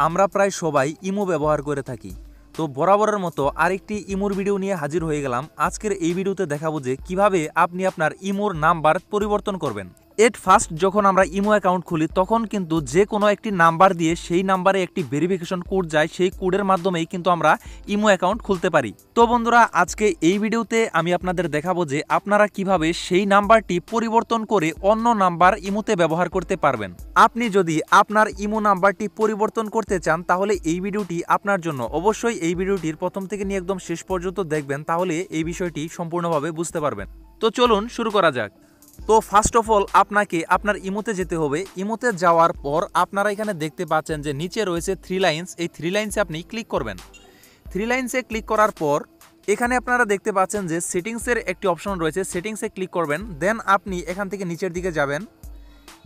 আমরা প্রায় সবাই ইমো ব্যবহার করে থাকি। তো বরাবরের মতো আরেকটি ইমোর ভিডিও নিয়ে হাজির হয়ে গেলাম। আজকের এই ভিডিওতে দেখাবো যে কিভাবে আপনি আপনার ইমোর নাম্বার পরিবর্তন করবেন। এট ফার্স্ট যখন আমরা ইমো অ্যাকাউন্ট খুলি তখন কিন্তু যে কোনো একটি নাম্বার দিয়ে সেই নাম্বারে একটি ভেরিফিকেশন কোড যায়, সেই কোডের মাধ্যমেই কিন্তু আমরা ইমো অ্যাকাউন্ট খুলতে পারি। তো বন্ধুরা, আজকে এই ভিডিওতে আমি আপনাদের দেখাবো যে আপনারা কিভাবে সেই নাম্বারটি পরিবর্তন করে অন্য নাম্বার ইমোতে ব্যবহার করতে পারবেন। আপনি যদি আপনার ইমো নাম্বারটি পরিবর্তন করতে চান তাহলে এই ভিডিওটি আপনার জন্য। অবশ্যই এই ভিডিওটির প্রথম থেকে নিয়ে একদম শেষ পর্যন্ত দেখবেন, তাহলে এই বিষয়টি সম্পূর্ণভাবে বুঝতে পারবেন। তো চলুন শুরু করা যাক। তো ফার্স্ট অফ অল আপনাকে আপনার ইমোতে যেতে হবে। ইমোতে যাওয়ার পর আপনারা এখানে দেখতে পাচ্ছেন যে নিচে রয়েছে থ্রি লাইন্স। এই থ্রি লাইন্সে আপনি ক্লিক করবেন। থ্রি লাইন্সে ক্লিক করার পর এখানে আপনারা দেখতে পাচ্ছেন যে সেটিংসের একটি অপশন রয়েছে, সেটিংসে ক্লিক করবেন। দেন আপনি এখান থেকে নিচের দিকে যাবেন।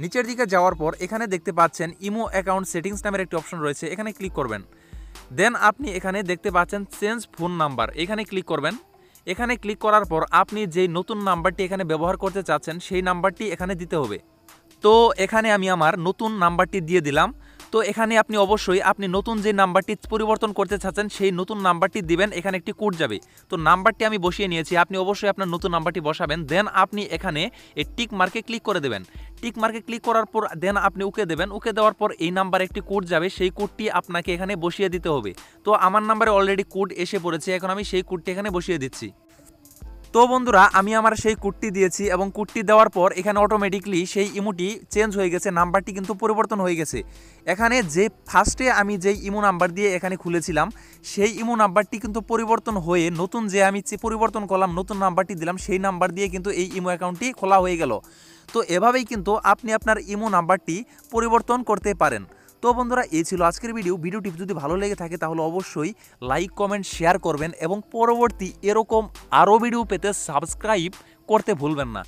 নিচের দিকে যাওয়ার পর এখানে দেখতে পাচ্ছেন ইমো অ্যাকাউন্ট সেটিংস নামের একটি অপশন রয়েছে, এখানে ক্লিক করবেন। দেন আপনি এখানে দেখতে পাচ্ছেন চেঞ্জ ফোন নাম্বার, এখানে ক্লিক করবেন। এখানে ক্লিক করার পর আপনি যেই নতুন নাম্বারটি এখানে ব্যবহার করতে চাচ্ছেন সেই নাম্বারটি এখানে দিতে হবে। তো এখানে আমি আমার নতুন নাম্বারটি দিয়ে দিলাম। তো এখানে আপনি অবশ্যই আপনি নতুন যে নাম্বারটি পরিবর্তন করতে চাচ্ছেন সেই নতুন নাম্বারটি দিবেন, এখানে একটি কোড যাবে। তো নাম্বারটি আমি বসিয়ে নিয়েছি, আপনি অবশ্যই আপনার নতুন নাম্বারটি বসাবেন। দেন আপনি এখানে এই টিক মার্কে ক্লিক করে দেবেন। টিক মার্কে ক্লিক করার পর দেন আপনি ওকে দেবেন। ওকে দেওয়ার পর এই নাম্বারে একটি কোড যাবে, সেই কোডটি আপনাকে এখানে বসিয়ে দিতে হবে। তো আমার নাম্বারে অলরেডি কোড এসে পড়েছে, এখন আমি সেই কোডটি এখানে বসিয়ে দিচ্ছি। তো বন্ধুরা, আমি আমার সেই কোডটি দিয়েছি এবং কোডটি দেওয়ার পর এখানে অটোমেটিকলি সেই ইমোটি চেঞ্জ হয়ে গেছে, নাম্বারটি কিন্তু পরিবর্তন হয়ে গেছে। এখানে যে ফার্স্টে আমি যেই ইমো নাম্বার দিয়ে এখানে খুলেছিলাম সেই ইমো নাম্বারটি কিন্তু পরিবর্তন হয়ে নতুন যে আমি পরিবর্তন করলাম, নতুন নাম্বারটি দিলাম, সেই নাম্বার দিয়ে কিন্তু এই ইমো অ্যাকাউন্টটি খোলা হয়ে গেল। তো এভাবেই কিন্তু আপনি আপনার ইমো নাম্বারটি পরিবর্তন করতে পারেন। তো বন্ধুরা, এই ছিল আজকের ভিডিওটি যদি ভালো লেগে থাকে তাহলে অবশ্যই লাইক কমেন্ট শেয়ার করবেন এবং পরবর্তী এরকম আরও ভিডিও পেতে সাবস্ক্রাইব করতে ভুলবেন না।